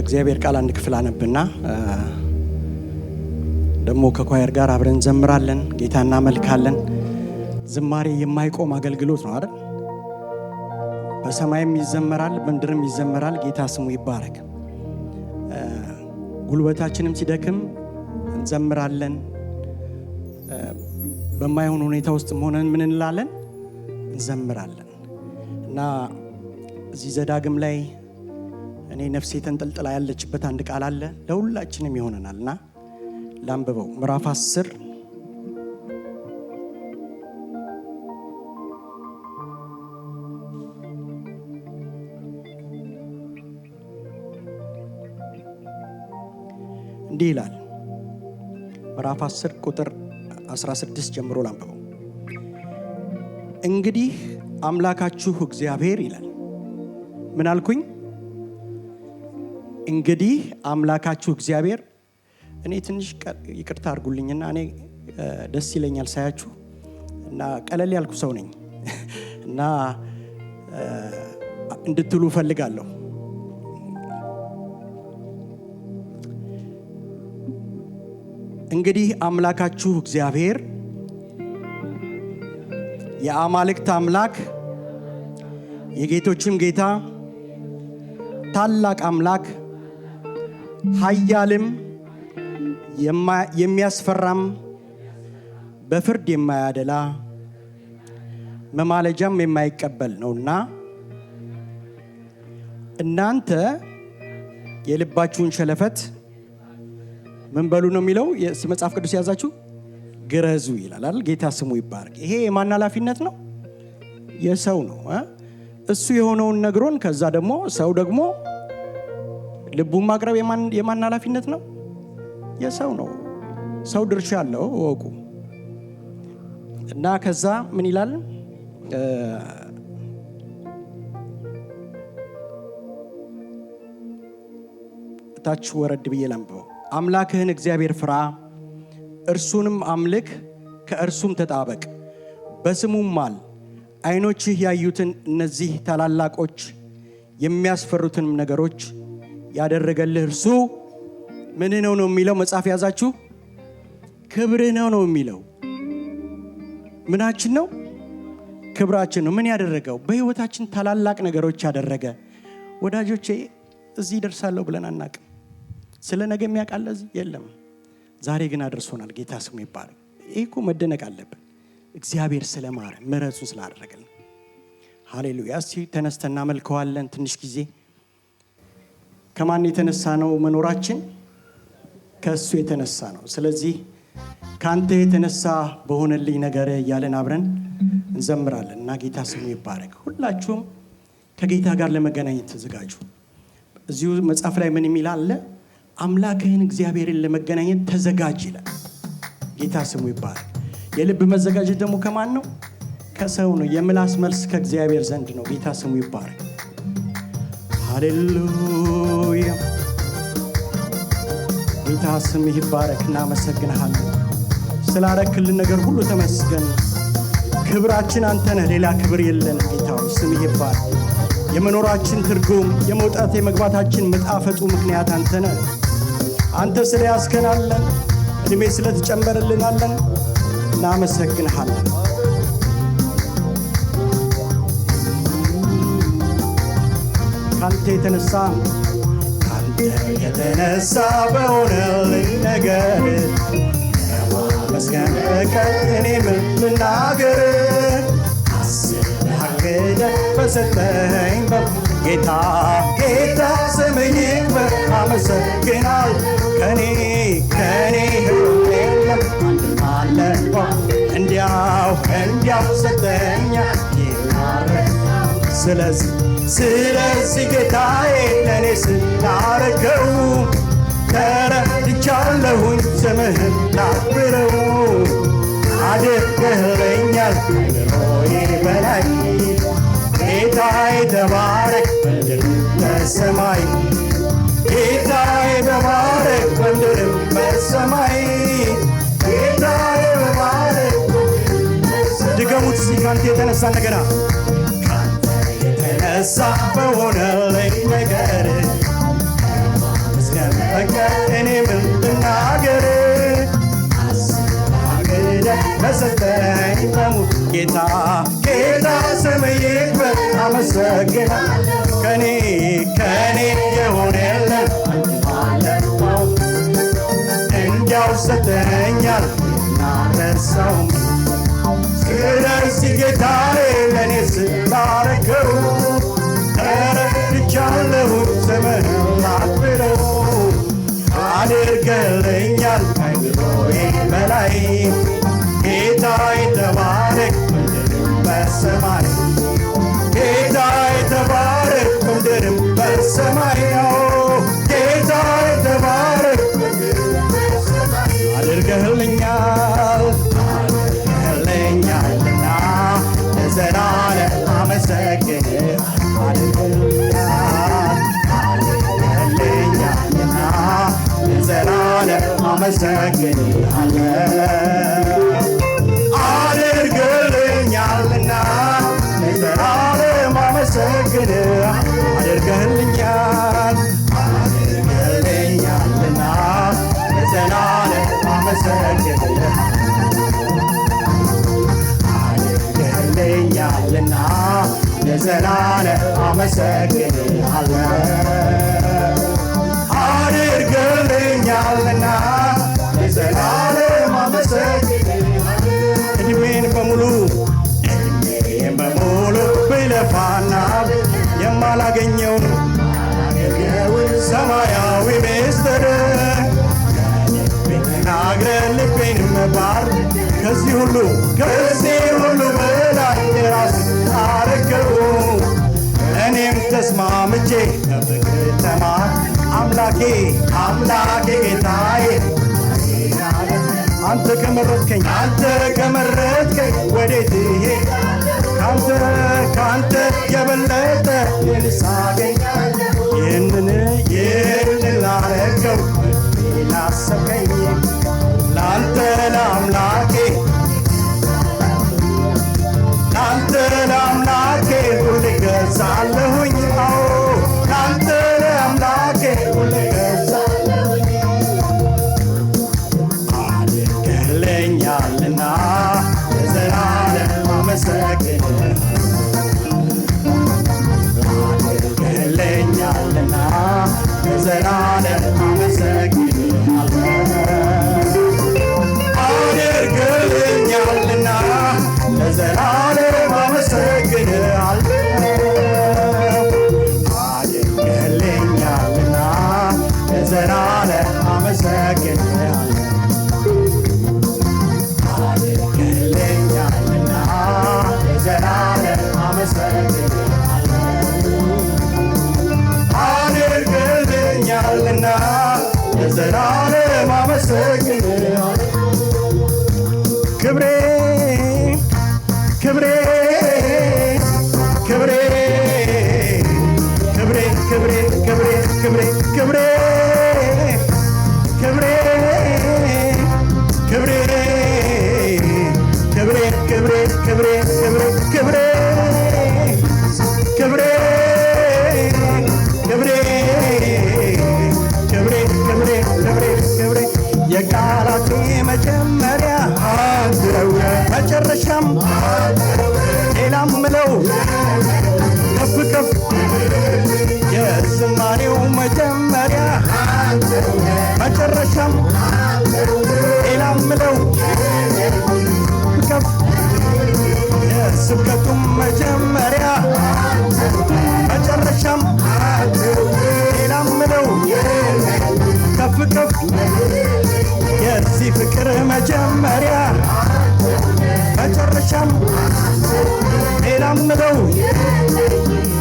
ከእግዚአብሔር ቃል አንድ ክፍል አነብና ደግሞ ከኳየር ጋር አብረን እንዘምራለን፣ ጌታ እናመልካለን። ዝማሬ የማይቆም አገልግሎት ነው አይደል? በሰማይም ይዘመራል፣ በምድርም ይዘመራል። ጌታ ስሙ ይባረክ። ጉልበታችንም ሲደክም እንዘምራለን። በማይሆን ሁኔታ ውስጥ ሆነን ምን እንላለን? እንዘምራለን። እና እዚህ ዘዳግም ላይ እኔ ነፍሴ ተንጠልጥላ ያለችበት አንድ ቃል አለ፣ ለሁላችንም ይሆነናልና ላንብበው። ምዕራፍ 10 እንዲህ ይላል። ምዕራፍ 10 ቁጥር 16 ጀምሮ ላንብበው። እንግዲህ አምላካችሁ እግዚአብሔር ይላል። ምን አልኩኝ? እንግዲህ አምላካችሁ እግዚአብሔር። እኔ ትንሽ ይቅርታ አድርጉልኝና እኔ ደስ ይለኛል ሳያችሁ እና ቀለል ያልኩ ሰው ነኝ እና እንድትሉ ፈልጋለሁ። እንግዲህ አምላካችሁ እግዚአብሔር የአማልክት አምላክ የጌቶችም ጌታ ታላቅ አምላክ ኃያልም የሚያስፈራም በፍርድ የማያደላ መማለጃም የማይቀበል ነውና እናንተ የልባችሁን ሸለፈት ምን በሉ ነው የሚለው መጽሐፍ ቅዱስ ያዛችሁ? ግረዙ ይላል። ጌታ ስሙ ይባረክ። ይሄ የማን ኃላፊነት ነው? የሰው ነው። እሱ የሆነውን ነግሮን ከዛ ደግሞ ሰው ደግሞ ልቡን ማቅረብ የማን ኃላፊነት ነው? የሰው ነው። ሰው ድርሻ አለው ወቁ። እና ከዛ ምን ይላል? ታች ወረድ ብዬ ላንብበው። አምላክህን እግዚአብሔር ፍራ፣ እርሱንም አምልክ፣ ከእርሱም ተጣበቅ፣ በስሙም ማል። ዓይኖችህ ያዩትን እነዚህ ታላላቆች የሚያስፈሩትንም ነገሮች ያደረገልህ እርሱ ምን ነው የሚለው? መጽሐፍ ያዛችሁ? ክብርህ ነው የሚለው። ምናችን ነው? ክብራችን ነው። ምን ያደረገው? በህይወታችን ታላላቅ ነገሮች ያደረገ። ወዳጆቼ እዚህ ደርሳለሁ ብለን አናቅም። ስለ ነገ የሚያውቃል እዚህ የለም። ዛሬ ግን አድርሶናል። ጌታ ስሙ ይባረክ። ይሄ እኮ መደነቅ አለብን። እግዚአብሔር ስለማረ ምሕረቱን ስላደረገልን ሃሌሉያ። እስቲ ተነስተን እናመልከዋለን ትንሽ ጊዜ። ከማን የተነሳ ነው መኖራችን? ከእሱ የተነሳ ነው። ስለዚህ ከአንተ የተነሳ በሆነልኝ ነገር እያለን አብረን እንዘምራለን እና ጌታ ስሙ ይባረክ። ሁላችሁም ከጌታ ጋር ለመገናኘት ተዘጋጁ። እዚሁ መጽሐፍ ላይ ምን የሚል አለ? አምላክህን እግዚአብሔርን ለመገናኘት ተዘጋጅ ይላል። ጌታ ስሙ ይባረክ። የልብ መዘጋጀት ደግሞ ከማን ነው? ከሰው ነው። የምላስ መልስ ከእግዚአብሔር ዘንድ ነው። ጌታ ስሙ ይባረክ። ሃሌሉያ። ጌታ ስምህ ይባረክ። እናመሰግንሃለን ስላረክልን ነገር ሁሉ ተመስገን። ክብራችን አንተ ነህ፣ ሌላ ክብር የለንም። ጌታ ስምህ ይባረክ። የመኖራችን ትርጉም፣ የመውጣት የመግባታችን መጣፈጡ ምክንያት አንተ ነህ። አንተ ስለያዝከናለን፣ እድሜ ስለተጨመረልናለን። እናመሰግንሃለን። ካንተ የተነሳ በሆነልኝ ነገር ከማመስገን በቀር እኔ ምን ልናገር? አስበህ በሰጠኸኝ ጌታ ስምህ ይክበር። አመሰግናለሁ። ከኔ የለም አንድም አለ እንዲያው ሰጠኛ ይማረክ። ስለዚህ ጌታዬ ለእኔ ስላረከው ተረድቻለሁኝ። ስምህን ላክብረው። አድርገህልኛል ከኑሮዬ በላይ። ጌታዬ ተባረክ በምድር በሰማይ። ጌታዬ ተባረክ በምድር በሰማይ። ጌታዬ ተባረክ። ድገሙት እስኪ ካንተ የተነሳ እንደገና። ካንተ የተነሳ በሆነልኝ ነገር ጌታ ጌታ ስምህ ይክበር አመሰግናለሁ ከኔ የሆነልን እንዲያው ሰጠኛል ናረሳውም ስለዚህ ጌታዬ ለእኔ ስላረገው ተረድቻለሁ ስምህን ላክብረው አድርገልኛል ከአእምሮዬ በላይ ጌታ የተባረክ ምድርም በሰማይ ጌታ የተባረክ ምድርም በሰማይ ጌታ የተባረክ አድርገልኛል አድርገልኛልና ለዘላለም አመሰግንሃለሁ አድርገልኛል አድርገልኛልና ለዘላለም አመሰግንሃለሁ አድርገልኛልና ለዘላለም አመሰግንሃለሁ አድርገልኛል አድርገልኛልና ለዘላለም አመሰግንሃለሁ አድርገልኛልና ለዘላለም አመሰግንሃለሁ አድርገልኛልና ለዘላለም አመሰግንሃለሁ እድሜን በሙሉ ብለፋና የማላገኘውን ሰማያዊ ምስጢር ተናግረህ ልቤን መባር ከዚህ ሁሉ በላይ የራስህ አረገው እኔም ተስማምቼ በፍቅር ተማር አምላኬ ጌታዬ አንተ ከመረጥከኝ ወዴት ከአንተ የበለጠ የንሳገኝ ይህንን ላረገው ላሰብከኝ ለአንተ ለአምላኬ ሁሌ እገዛለሁኝ ለአንተ ለአምላኬ ሁሌ እገዛለሁኝ አድርገልኛልና ለዘላለም አመሰግንሃለሁ አድርገልኛልና ለዘላለም አድርገልኛልና ለዘላለም አመሰግንሃለሁ አድርገልኛልና ለዘላለም አመሰግንሃለሁ አድርገልኛልና ለዘላለም አመሰግንሃለሁ አድርገልኛልና ለዘላለም አመሰግንሃለሁ ክብሬ ክብሬ ክብሬ ክብሬ ክብሬ ክብሬ ክብሬ ክብሬ ክብሬ ክብሬ ክብሬ ክብሬ ክብሬ ክብሬ ክብሬ ክብሬ ክብሬ ክብሬ ክብሬ የቃላቴ መጀመሪያ አንተው መጨረሻም ሌላም ምለው ከፍ ከፍ የዝማሬው መጀመሪያ መጨረሻም ሌላም ምለው ከፍ የስብከቱም መጀመሪያ መጨረሻም ሌላም ምለው ከፍ ከፍ የዚህ ፍቅር መጀመሪያ መጨረሻም ሌላም ምለው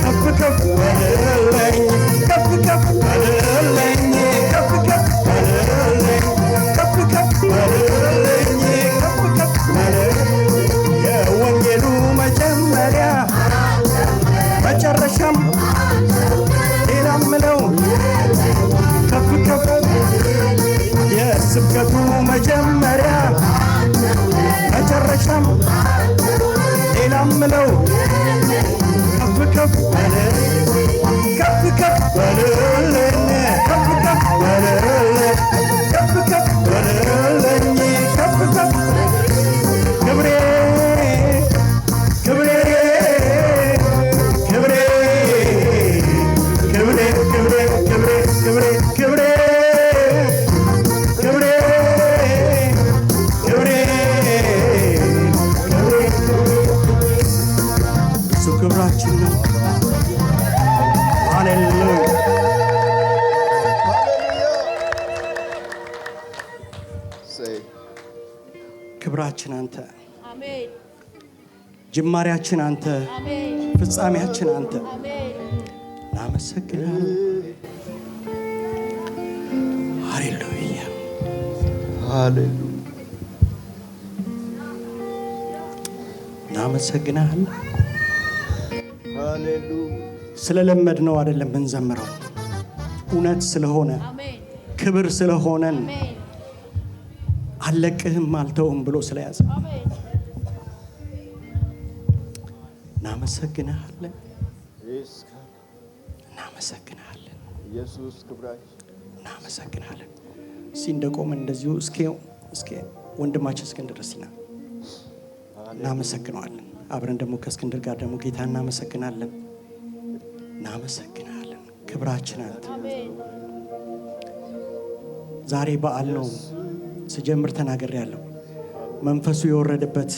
ከፍ ከፍ በልልኝ ከፍ ከፍ በልልኝ ከፍ ከፍ በልልኝ ከፍ ከፍ በልልኝ ከፍ ከፍ በልልኝ የወንጌሉ መጀመሪያ መጨረሻም ሌላም ምለው ከፍ ከፍ የስብከቱ መጀመሪያ መጨረሻም ሌላም ምለው ከፍ ከፍ ከፍ ከፍ በልልኝ ከፍ ከፍ በልልኝ ከፍ ከፍ በልልኝ ከፍ ከፍ ክብሬ ክብራችን አንተ፣ ጅማሬያችን አንተ፣ ፍጻሜያችን አንተ። እናመሰግናለን። ሃሌሉያ ሃሌሉያ። እናመሰግናለን። ሃሌሉያ። ስለለመድነው አይደለም እንዘምረው፣ እውነት ስለሆነ ክብር ስለሆነን አለቅህም አልተውም ብሎ ስለያዘ እናመሰግናለን። እናመሰግናለን ኢየሱስ ክብራችን። እናመሰግናለን። እስኪ እንደቆመን እንደዚሁ እስኪ ወንድማችን እስክንድር ሲና እናመሰግነዋለን። አብረን ደግሞ ከእስክንድር ጋር ደግሞ ጌታ እናመሰግናለን። እናመሰግናለን። ክብራችን አንተ። ዛሬ በዓል ነው። ስጀምር ተናግሬያለሁ። መንፈሱ የወረደበት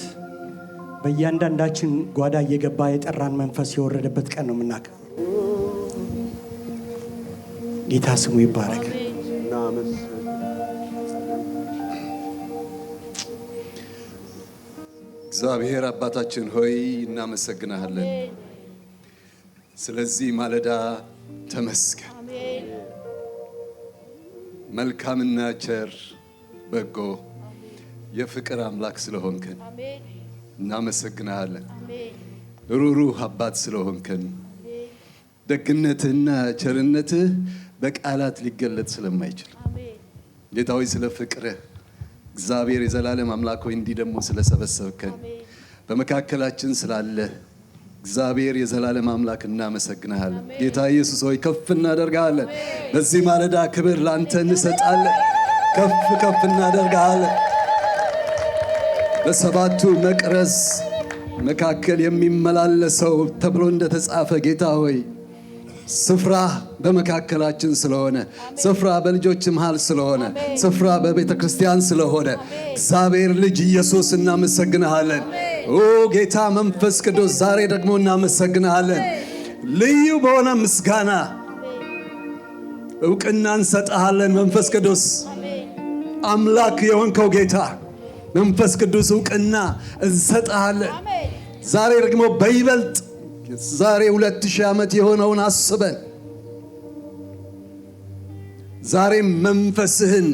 በእያንዳንዳችን ጓዳ እየገባ የጠራን መንፈስ የወረደበት ቀን ነው የምናከብረው። ጌታ ስሙ ይባረክ። እግዚአብሔር አባታችን ሆይ እናመሰግናለን። ስለዚህ ማለዳ ተመስገን። መልካምና ቸር በጎ የፍቅር አምላክ ስለሆንከን እናመሰግናለን። ሩሩህ አባት ስለሆንከን ደግነትህና ቸርነትህ በቃላት ሊገለጥ ስለማይችል ጌታ ሆይ ስለ ፍቅርህ እግዚአብሔር የዘላለም አምላክ ሆይ እንዲህ ደግሞ ስለሰበሰብከን በመካከላችን ስላለ እግዚአብሔር የዘላለም አምላክ እናመሰግናለን። ጌታ ኢየሱስ ሆይ ከፍ እናደርጋለን። በዚህ ማለዳ ክብር ላንተ እንሰጣለን። ከፍ እናደርጋለን። በሰባቱ መቅረዝ መካከል የሚመላለሰው ተብሎ እንደተጻፈ ጌታ ሆይ ስፍራ በመካከላችን ስለሆነ፣ ስፍራ በልጆች መሃል ስለሆነ፣ ስፍራ በቤተ ክርስቲያን ስለሆነ እግዚአብሔር ልጅ ኢየሱስ እናመሰግናለን። ኦ ጌታ መንፈስ ቅዱስ ዛሬ ደግሞ እናመሰግናለን። ልዩ በሆነ ምስጋና እውቅና እንሰጥሃለን። መንፈስ ቅዱስ አምላክ የሆንከው ጌታ መንፈስ ቅዱስ እውቅና እንሰጥሃለን። ዛሬ ደግሞ በይበልጥ ዛሬ 2000 ዓመት የሆነውን አስበን ዛሬም መንፈስህን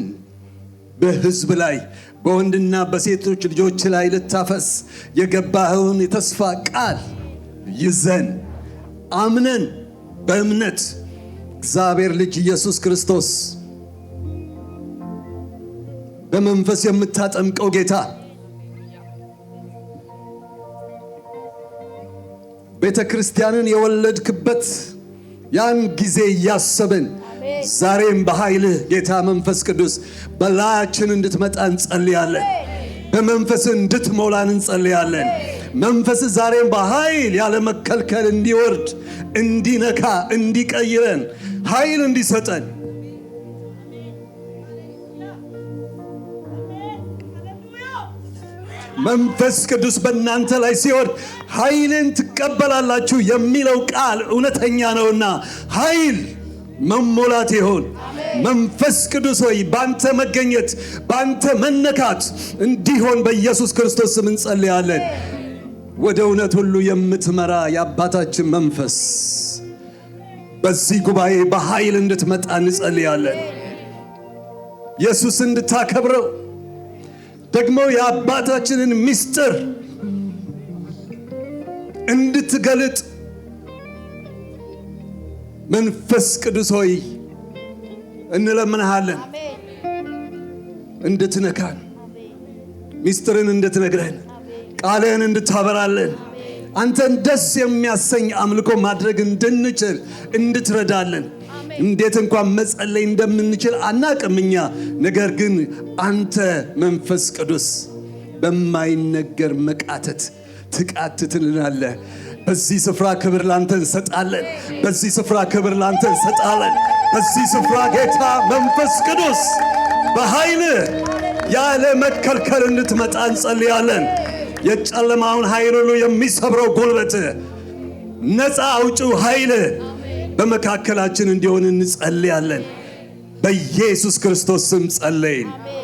በሕዝብ ላይ በወንድና በሴቶች ልጆች ላይ ልታፈስ የገባኸውን የተስፋ ቃል ይዘን አምነን በእምነት እግዚአብሔር ልጅ ኢየሱስ ክርስቶስ በመንፈስ የምታጠምቀው ጌታ ቤተ ክርስቲያንን የወለድክበት ያን ጊዜ እያሰብን ዛሬም በኃይልህ ጌታ መንፈስ ቅዱስ በላያችን እንድትመጣ እንጸልያለን። በመንፈስ እንድትሞላን እንጸልያለን። መንፈስ ዛሬም በኃይል ያለ መከልከል እንዲወርድ፣ እንዲነካ፣ እንዲቀይረን፣ ኃይል እንዲሰጠን መንፈስ ቅዱስ በእናንተ ላይ ሲወርድ ኃይልን ትቀበላላችሁ የሚለው ቃል እውነተኛ ነውና ኃይል መሞላት ይሆን። መንፈስ ቅዱስ ሆይ ባንተ መገኘት ባንተ መነካት እንዲሆን በኢየሱስ ክርስቶስ ስም እንጸልያለን። ወደ እውነት ሁሉ የምትመራ የአባታችን መንፈስ በዚህ ጉባኤ በኃይል እንድትመጣ እንጸልያለን። ኢየሱስ እንድታከብረው ደግሞ የአባታችንን ምስጢር እንድትገልጥ መንፈስ ቅዱስ ሆይ እንለምንሃለን። እንድትነካን፣ ምስጢርን እንድትነግረን፣ ቃልህን እንድታበራለን፣ አንተን ደስ የሚያሰኝ አምልኮ ማድረግ እንድንችል እንድትረዳለን። እንዴት እንኳን መጸለይ እንደምንችል አናቅም እኛ። ነገር ግን አንተ መንፈስ ቅዱስ በማይነገር መቃተት ትቃትትልናለህ። በዚህ ስፍራ ክብር ላንተ እንሰጣለን። በዚህ ስፍራ ክብር ላንተ እንሰጣለን። በዚህ ስፍራ ጌታ መንፈስ ቅዱስ በኃይል ያለ መከልከል እንድትመጣ እንጸልያለን። የጨለማውን ኃይል ሁሉ የሚሰብረው ጉልበት ነፃ አውጪው ኃይል በመካከላችን እንዲሆን እንጸልያለን። በኢየሱስ ክርስቶስ ስም ጸለይን።